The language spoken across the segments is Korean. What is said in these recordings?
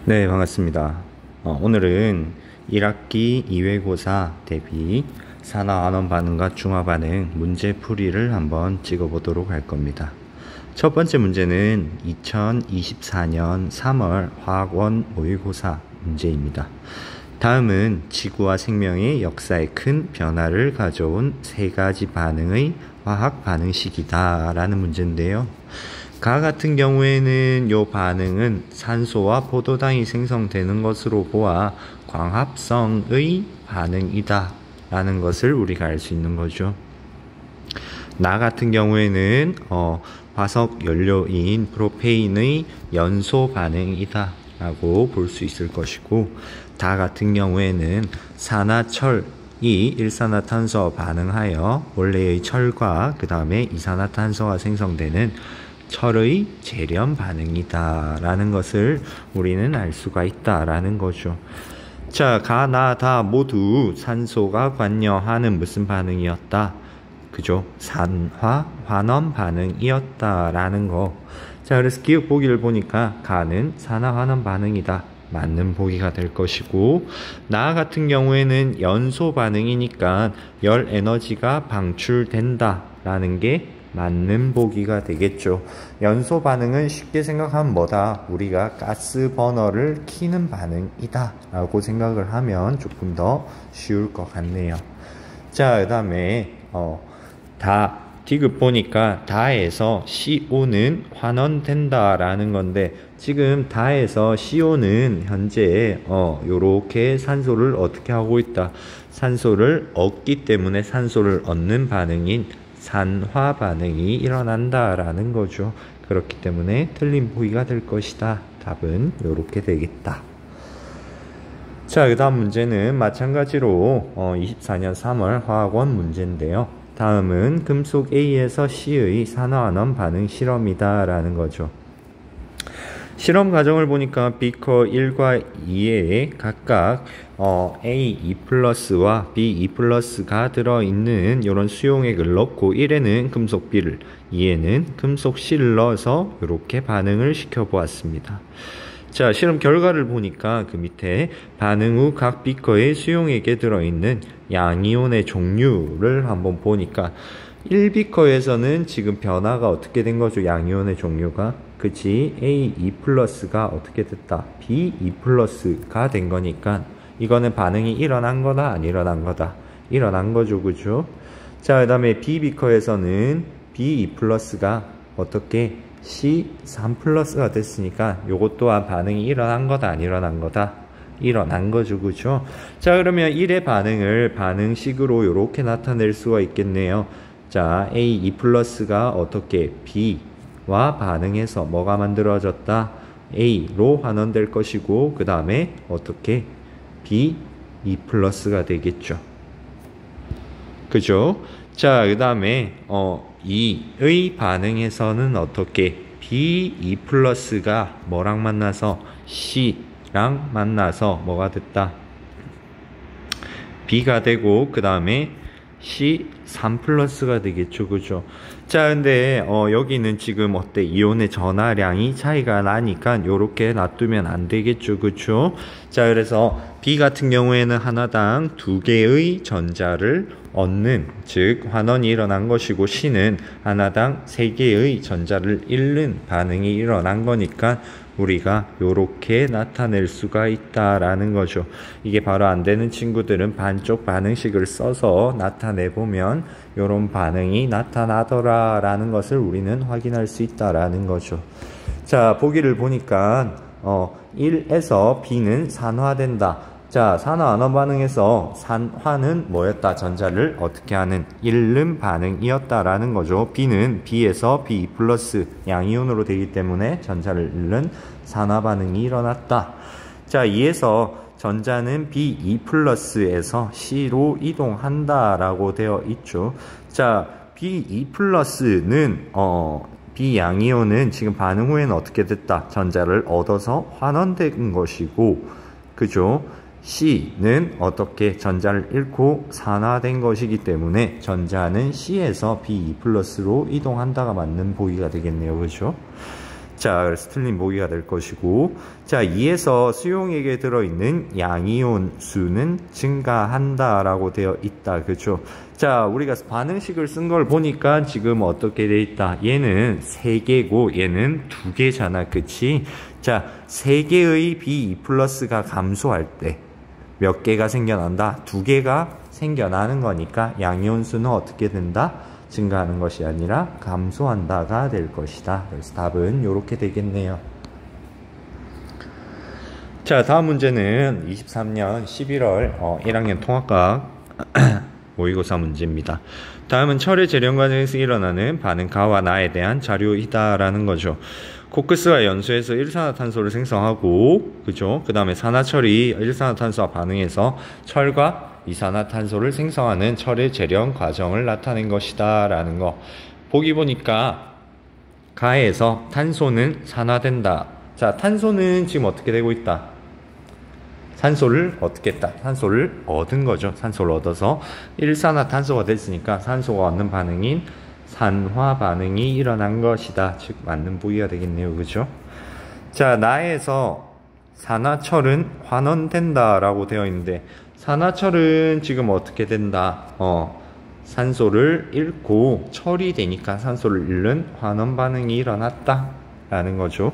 네, 반갑습니다. 오늘은 1학기 2외고사 대비 산화환원 반응과 중화 반응 문제풀이를 한번 찍어보도록 할 겁니다. 첫 번째 문제는 2024년 3월 화학원 모의고사 문제입니다. 다음은 지구와 생명의 역사에 큰 변화를 가져온 세 가지 반응의 화학 반응식이다 라는 문제인데요. 가 같은 경우에는 이 반응은 산소와 포도당이 생성되는 것으로 보아 광합성의 반응이다 라는 것을 우리가 알 수 있는 거죠. 나 같은 경우에는 화석 연료인 프로페인의 연소 반응이다 라고 볼 수 있을 것이고, 다 같은 경우에는 산화철이 일산화탄소와 반응하여 원래의 철과 그 다음에 이산화탄소가 생성되는 철의 재련 반응이다 라는 것을 우리는 알 수가 있다 라는 거죠. 자, 가, 나, 다 모두 산소가 관여하는 무슨 반응이었다? 그죠? 산화환원 반응이었다 라는 거. 자, 그래서 기억 보기를 보니까 가는 산화환원 반응이다, 맞는 보기가 될 것이고, 나 같은 경우에는 연소 반응이니까 열 에너지가 방출된다 라는 게 맞는 보기가 되겠죠. 연소 반응은 쉽게 생각하면 뭐다? 우리가 가스 버너를 켜는 반응이다 라고 생각을 하면 조금 더 쉬울 것 같네요. 자, 그 다음에 다 디귿 보니까 다에서 CO는 환원된다 라는 건데, 지금 다에서 CO는 현재 요렇게 산소를 어떻게 하고 있다? 산소를 얻기 때문에 산소를 얻는 반응인 산화 반응이 일어난다 라는 거죠. 그렇기 때문에 틀린 보기가 될 것이다. 답은 요렇게 되겠다. 자, 그 다음 문제는 마찬가지로 24년 3월 화학원 문제인데요. 다음은 금속 A에서 C의 산화환원 반응 실험이다 라는 거죠. 실험 과정을 보니까 비커 1과 2에 각각 A2+와 B2+가 들어있는 이런 수용액을 넣고 1에는 금속 B를, 2에는 금속 C를 넣어서 이렇게 반응을 시켜보았습니다. 자, 실험 결과를 보니까 그 밑에 반응 후 각 비커의 수용액에 들어있는 양이온의 종류를 한번 보니까 1비커에서는 지금 변화가 어떻게 된 거죠? 양이온의 종류가. 그치? A2+가 어떻게 됐다? B2+가 된 거니까 이거는 반응이 일어난 거다, 안 일어난 거다? 일어난 거죠, 그죠? 자, 그 다음에 B비커에서는 B2+가 어떻게? C3+가 됐으니까 요것 또한 반응이 일어난 거다, 안 일어난 거다? 일어난 거죠, 그죠? 자, 그러면 1의 반응을 반응식으로 이렇게 나타낼 수가 있겠네요. 자, A2+가 어떻게? B와 반응해서 뭐가 만들어졌다? A로 환원될 것이고, 그 다음에 어떻게? B2+가 되겠죠. 그죠? 자, 그 다음에 2의 반응에서는 어떻게? B2+가 뭐랑 만나서? C랑 만나서 뭐가 됐다? B가 되고, 그 다음에 C3+가 되겠죠, 그죠? 자, 근데 여기는 지금 어때? 이온의 전하량이 차이가 나니까 요렇게 놔두면 안 되겠죠, 그죠? 자, 그래서 B 같은 경우에는 하나당 2개의 전자를 얻는, 즉 환원이 일어난 것이고, C는 하나당 3개의 전자를 잃는 반응이 일어난 거니까 우리가 요렇게 나타낼 수가 있다라는 거죠. 이게 바로 안 되는 친구들은 반쪽 반응식을 써서 나타내 보면 요런 반응이 나타나더라 라는 것을 우리는 확인할 수 있다라는 거죠. 자, 보기를 보니까 1에서 B는 산화된다. 자, 산화환원 반응에서 산화는 뭐였다? 전자를 어떻게 하는? 잃는 반응이었다라는 거죠. B는 B에서 B2+ 양이온으로 되기 때문에 전자를 잃는 산화 반응이 일어났다. 자, 2에서 전자는 B2+에서 C로 이동한다라고 되어 있죠. 자, B2+는 B 양이온은 지금 반응 후에는 어떻게 됐다? 전자를 얻어서 환원된 것이고, 그죠? C는 어떻게 전자를 잃고 산화된 것이기 때문에 전자는 C에서 B2+로 이동한다가 맞는 보기가 되겠네요. 그죠? 자, 그래서 틀린 보기가 될 것이고, 자, 2에서 수용액에 들어있는 양이온 수는 증가한다 라고 되어 있다. 그죠? 자, 우리가 반응식을 쓴 걸 보니까 지금 어떻게 되어 있다? 얘는 3개고 얘는 2개잖아. 그치? 자, 3개의 B2 플러스가 감소할 때 몇 개가 생겨난다? 2개가 생겨나는 거니까 양이온 수는 어떻게 된다? 증가하는 것이 아니라 감소한다가 될 것이다. 그래서 답은 이렇게 되겠네요. 자, 다음 문제는 23년 11월 1학년 통합과학 모의고사 문제입니다. 다음은 철의 재련 과정에서 일어나는 반응 가와 나에 대한 자료이다라는 거죠. 코크스가 연소해서 일산화탄소를 생성하고, 그죠? 그 다음에 산화철이 일산화탄소와 반응해서 철과 이산화탄소를 생성하는 철의 재련 과정을 나타낸 것이다 라는 거. 보기 보니까 가에서 탄소는 산화된다. 자, 탄소는 지금 어떻게 되고 있다? 산소를 어떻게 했다? 산소를 얻은 거죠. 산소를 얻어서 일산화탄소가 됐으니까 산소가 얻는 반응인 산화 반응이 일어난 것이다. 즉 맞는 보기가 되겠네요. 그죠? 자, 나에서 산화철은 환원된다 라고 되어 있는데, 산화철은 지금 어떻게 된다? 산소를 잃고 철이 되니까 산소를 잃는 환원 반응이 일어났다 라는 거죠.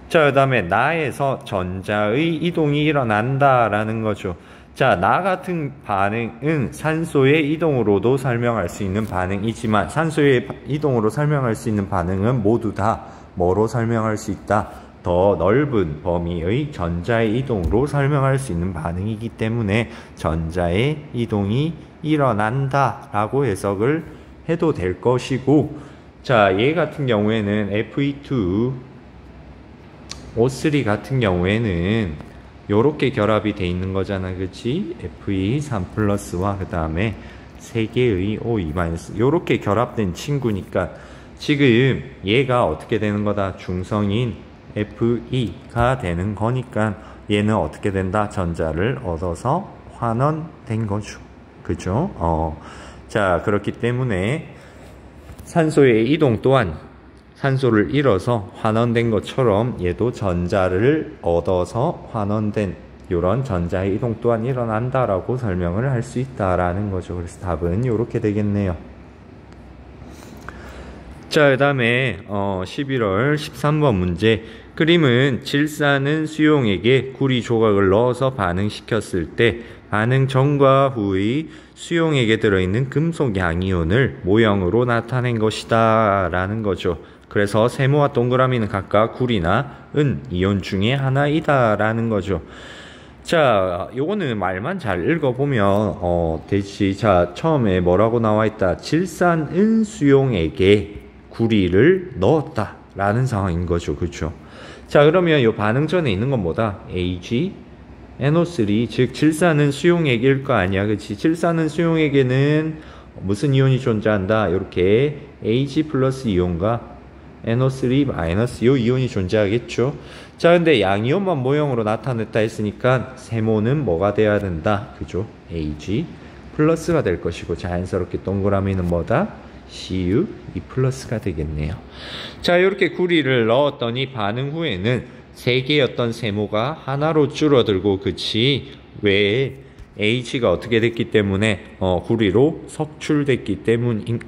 자, 그 다음에 나에서 전자의 이동이 일어난다 라는 거죠. 자, 나 같은 반응은 산소의 이동으로도 설명할 수 있는 반응이지만, 산소의 이동으로 설명할 수 있는 반응은 모두 다 뭐로 설명할 수 있다? 더 넓은 범위의 전자의 이동으로 설명할 수 있는 반응이기 때문에 전자의 이동이 일어난다 라고 해석을 해도 될 것이고, 자, 얘 같은 경우에는 Fe2, O3 같은 경우에는 요렇게 결합이 돼 있는 거잖아. 그치? Fe 3 플러스와 그 다음에 3개의 O2 마이너스 요렇게 결합된 친구니까 지금 얘가 어떻게 되는 거다? 중성인 Fe가 되는 거니까 얘는 어떻게 된다? 전자를 얻어서 환원된 거죠. 그죠? 자, 그렇기 때문에 산소의 이동 또한 산소를 잃어서 환원된 것처럼 얘도 전자를 얻어서 환원된 이런 전자의 이동 또한 일어난다라고 설명을 할 수 있다라는 거죠. 그래서 답은 이렇게 되겠네요. 자, 그 다음에 11월 13번 문제. 그림은 질산은 수용액에 구리 조각을 넣어서 반응시켰을 때 반응 전과 후의 수용액에 들어있는 금속 양이온을 모형으로 나타낸 것이다 라는 거죠. 그래서 세모와 동그라미는 각각 구리나 은 이온 중에 하나이다 라는 거죠. 자, 요거는 말만 잘 읽어보면 되지. 자, 처음에 뭐라고 나와 있다? 질산은 수용액에 구리를 넣었다 라는 상황인 거죠. 그렇죠? 자, 그러면 요 반응 전에 있는 건 뭐다? Ag NO3, 즉 질산은 수용액일 거 아니야. 그치? 질산은 수용액에는 무슨 이온이 존재한다? 이렇게 Ag 플러스 이온과 NO3 마이너스 요 이온이 존재하겠죠. 자, 근데 양이온만 모형으로 나타냈다 했으니까 세모는 뭐가 돼야 된다? 그죠? Ag 플러스가 될 것이고, 자연스럽게 동그라미는 뭐다? Cu 2 플러스가 되겠네요. 자, 이렇게 구리를 넣었더니 반응 후에는 3개였던 세모가 하나로 줄어들고, 그치? 왜? H가 어떻게 됐기 때문에 구리로 석출됐기 때문인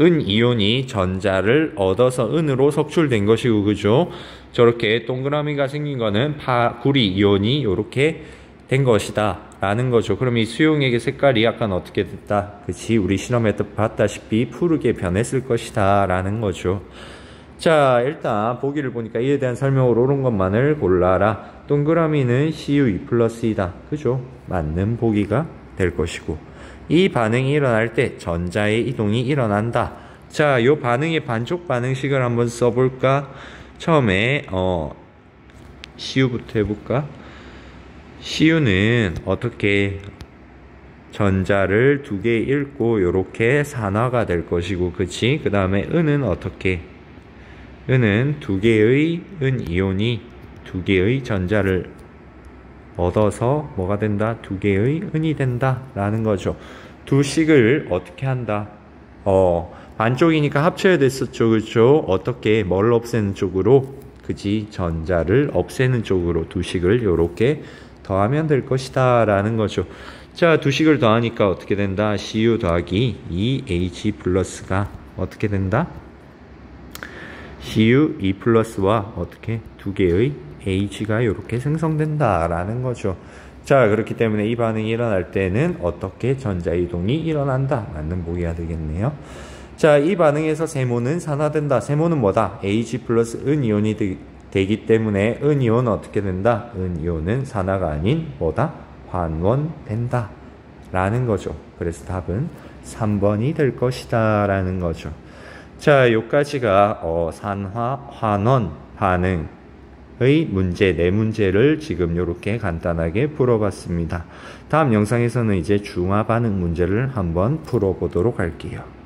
은 이온이 전자를 얻어서 은으로 석출된 것이고, 그죠? 저렇게 동그라미가 생긴 거는 구리 이온이 이렇게 된 것이다 라는 거죠. 그럼 이 수용액의 색깔이 약간 어떻게 됐다? 그치? 우리 실험에서 봤다시피 푸르게 변했을 것이다 라는 거죠. 자, 일단 보기를 보니까 이에 대한 설명으로 옳은 것만을 골라라. 동그라미는 Cu2 플러스이다. 그죠? 맞는 보기가 될 것이고, 이 반응이 일어날 때 전자의 이동이 일어난다. 자, 요 반응의 반쪽 반응식을 한번 써볼까? 처음에 Cu부터 해볼까? Cu는 어떻게 전자를 2개 잃고 요렇게 산화가 될 것이고, 그치? 그 다음에 은은 어떻게? 은은 2개의 은 이온이 2개의 전자를 얻어서 뭐가 된다? 2개의 은이 된다 라는 거죠. 두 식을 어떻게 한다? 반쪽이니까 합쳐야 됐었죠. 그렇죠? 어떻게 뭘 없애는 쪽으로? 그지? 전자를 없애는 쪽으로 두식을 요렇게 더하면 될 것이다 라는 거죠. 자, 두식을 더하니까 어떻게 된다? Cu 더하기 2H 플러스가 어떻게 된다? Cu 2 플러스와 어떻게 두 개의 H가 이렇게 생성된다 라는 거죠. 자, 그렇기 때문에 이 반응이 일어날 때는 어떻게 전자이동이 일어난다? 맞는 보기가 되겠네요. 자, 이 반응에서 세모는 산화된다. 세모는 뭐다? H 플러스 은이온이 되기 때문에 은이온은 어떻게 된다? 은이온은 산화가 아닌 뭐다? 환원된다 라는 거죠. 그래서 답은 3번이 될 것이다 라는 거죠. 자, 요까지가 산화, 환원, 반응의 문제, 네 문제를 지금 요렇게 간단하게 풀어봤습니다. 다음 영상에서는 이제 중화 반응 문제를 한번 풀어보도록 할게요.